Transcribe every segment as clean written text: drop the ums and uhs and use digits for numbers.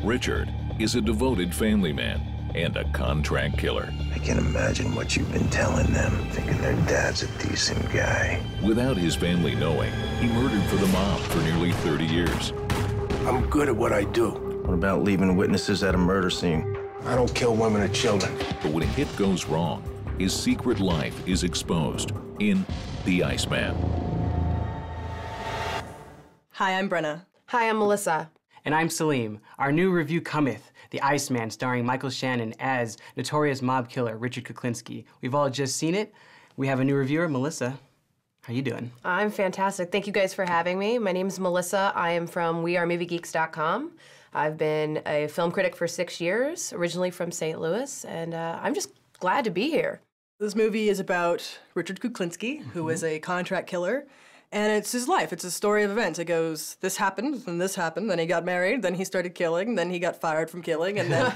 Richard is a devoted family man and a contract killer. I can imagine what you've been telling them, thinking their dad's a decent guy. Without his family knowing, he murdered for the mob for nearly 30 years. I'm good at what I do. What about leaving witnesses at a murder scene? I don't kill women or children. But when a hit goes wrong, his secret life is exposed in The Iceman. Hi, I'm Brenna. Hi, I'm Melissa. And I'm Salim. Our new review cometh, The Iceman, starring Michael Shannon as notorious mob killer Richard Kuklinski. We've all just seen it. We have a new reviewer, Melissa. How you doing? I'm fantastic. Thank you guys for having me. My name's Melissa. I am from WeAreMovieGeeks.com. I've been a film critic for 6 years, originally from St. Louis, and I'm just glad to be here. This movie is about Richard Kuklinski, who is a contract killer, and it's his life. It's a story of events. It goes, this happened, then he got married, then he started killing, then he got fired from killing, and then,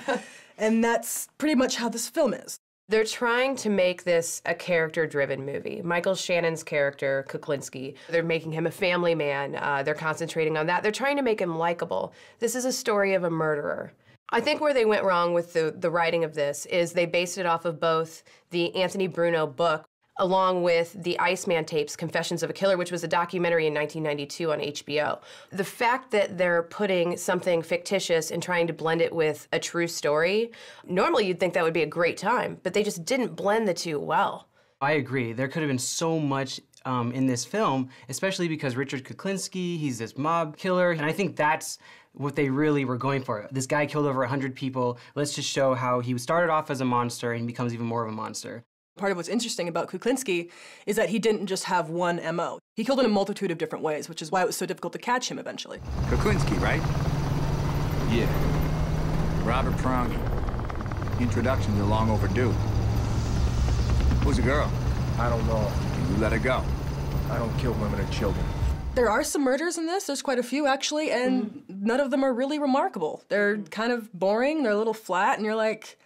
and that's pretty much how this film is. They're trying to make this a character-driven movie. Michael Shannon's character, Kuklinski, they're making him a family man. They're concentrating on that. They're trying to make him likable. This is a story of a murderer. I think where they went wrong with the writing of this is they based it off of both the Anthony Bruno book along with the Iceman tapes, Confessions of a Killer, which was a documentary in 1992 on HBO. The fact that they're putting something fictitious and trying to blend it with a true story, normally you'd think that would be a great time, but they just didn't blend the two well. I agree. There could have been so much in this film, especially because Richard Kuklinski, he's this mob killer, and I think that's what they really were going for. This guy killed over 100 people. Let's just show how he started off as a monster and becomes even more of a monster. Part of what's interesting about Kuklinski is that he didn't just have one MO. He killed in a multitude of different ways, which is why it was so difficult to catch him eventually. Kuklinski, right? Yeah. Robert Prongi. Introductions are long overdue. Who's the girl? I don't know. Can you let her go? I don't kill women or children. There are some murders in this. There's quite a few, actually, and none of them are really remarkable. They're kind of boring, they're a little flat, and you're like,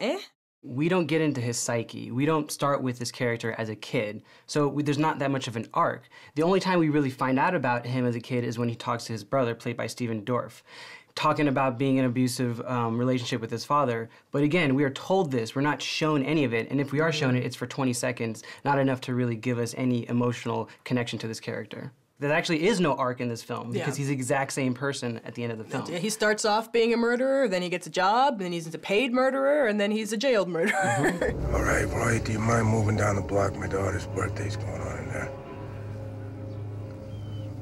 eh? We don't get into his psyche. We don't start with this character as a kid, so there's not that much of an arc. The only time we really find out about him as a kid is when he talks to his brother, played by Stephen Dorff, talking about being in an abusive relationship with his father. But again, we are told this. We're not shown any of it, and if we are shown it, it's for 20 seconds, not enough to really give us any emotional connection to this character. There actually is no arc in this film because he's the exact same person at the end of the film. He starts off being a murderer, then he gets a job, then he's a paid murderer, and then he's a jailed murderer. All right, Wright, do you mind moving down the block? My daughter's birthday's going on in there.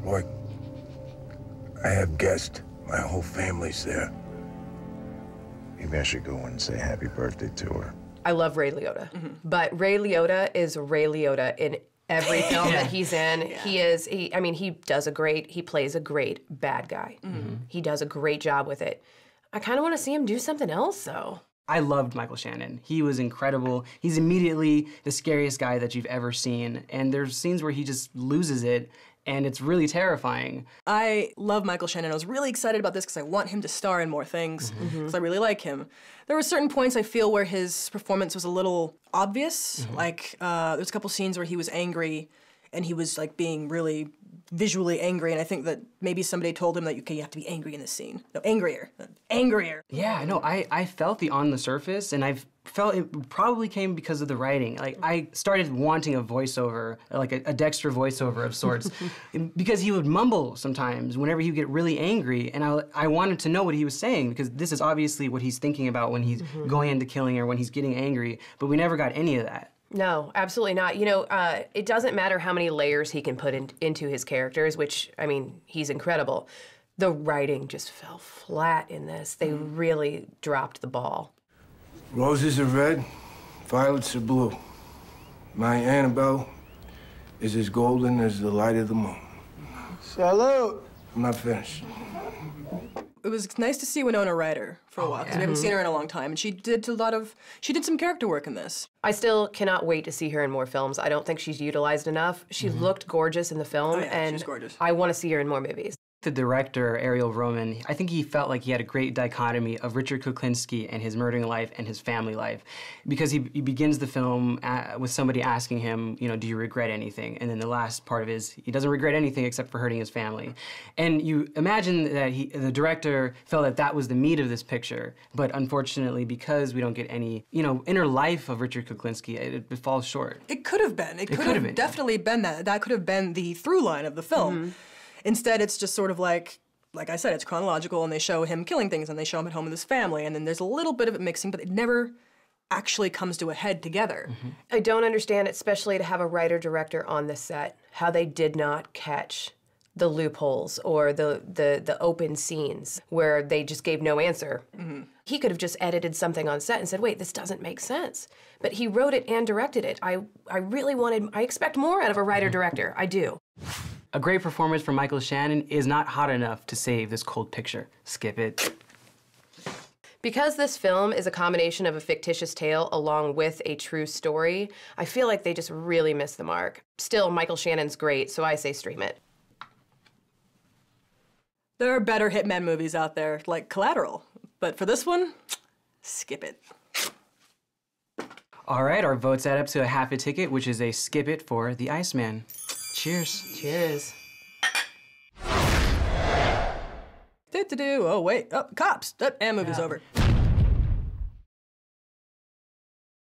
Boy, I have guests. My whole family's there. Maybe I should go and say happy birthday to her. I love Ray Liotta, but Ray Liotta is Ray Liotta in every film that he's in. He plays a great bad guy. He does a great job with it. I kind of want to see him do something else, though. I loved Michael Shannon. He was incredible. He's immediately the scariest guy that you've ever seen, and there's scenes where he just loses it, and it's really terrifying. I love Michael Shannon. I was really excited about this because I want him to star in more things, because I really like him. There were certain points I feel where his performance was a little obvious. Like, there's a couple scenes where he was angry, and he was like being really visually angry, and I think that maybe somebody told him that, okay, you have to be angry in this scene. No, angrier. Yeah, no, I felt the on the surface, and I've felt it probably came because of the writing. Like, I started wanting a voiceover, like a Dexter voiceover of sorts, because he would mumble sometimes whenever he would get really angry, and I wanted to know what he was saying, because this is obviously what he's thinking about when he's going into killing or when he's getting angry, but we never got any of that. No, absolutely not. You know, it doesn't matter how many layers he can put into his characters, which, I mean, he's incredible. The writing just fell flat in this. They really dropped the ball. Roses are red, violets are blue. My Annabelle is as golden as the light of the moon. Salute! I'm not finished. It was nice to see Winona Ryder for a while, because we haven't seen her in a long time, and she did some character work in this. I still cannot wait to see her in more films. I don't think she's utilized enough. She looked gorgeous in the film, and she's gorgeous. I want to see her in more movies. The director, Ariel Vromen, I think he felt like he had a great dichotomy of Richard Kuklinski and his murdering life and his family life, because he begins the film with somebody asking him, you know, do you regret anything? And then the last part of it is, he doesn't regret anything except for hurting his family. And you imagine that the director felt that that was the meat of this picture, but unfortunately, because we don't get any, you know, inner life of Richard Kuklinski, it falls short. It could have been. It could have definitely been that. That could have been the through line of the film. Mm-hmm. Instead, it's just sort of like I said, it's chronological, and they show him killing things, and they show him at home with his family, and then there's a little bit of it mixing, but it never actually comes to a head together. Mm-hmm. I don't understand, especially to have a writer-director on the set, how they did not catch the loopholes or the open scenes where they just gave no answer. Mm-hmm. He could have just edited something on set and said, wait, this doesn't make sense. But he wrote it and directed it. I expect more out of a writer-director. I do. A great performance from Michael Shannon is not hot enough to save this cold picture. Skip it. Because this film is a combination of a fictitious tale along with a true story, I feel like they just really missed the mark. Still, Michael Shannon's great, so I say stream it. There are better hitman movies out there, like Collateral. But for this one, skip it. All right, our votes add up to a half a ticket, which is a skip it for The Iceman. Cheers. Cheers. Oh, wait. Oh, cops. And movie's over.